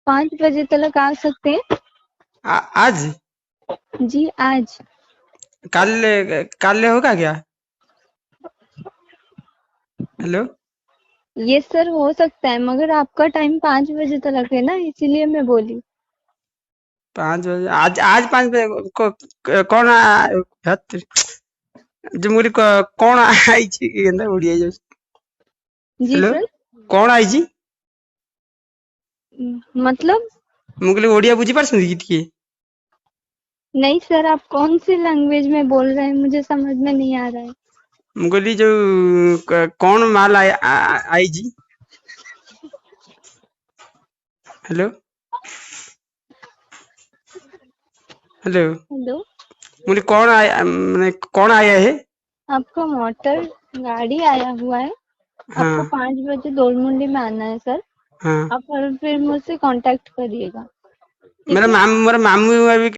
5 बजे तक आ सकते हैं? आज? जी आज। कल? कल होगा क्या? हेलो। ये सर हो सकता है, मगर आपका टाइम 5 बजे तक है ना, इसीलिए मैं बोली। 5 बजे? आज आज 5 बजे कौन जो मुझे कौन आई ओडिया जो? जी हेलो। सर। कौन आई? मतलब? मुझे ओडिया बुझी पारछंती कि टिके? नहीं सर, आप कौन सी लैंग्वेज में बोल रहे हैं, मुझे समझ में नहीं आ रहा है। मुझे जो कौन माल आई जी? हेलो। हेलो। हेलो। मुझे कौन आया, मैंने कौन आया है? आपका मोटर गाड़ी आया हुआ है। आपको हाँ 5 बजे दोलमुंडी में आना है सर। हाँ। आप फिर मुझसे कांटेक्ट करिएगा, ठीक है? मेरा मामू अभी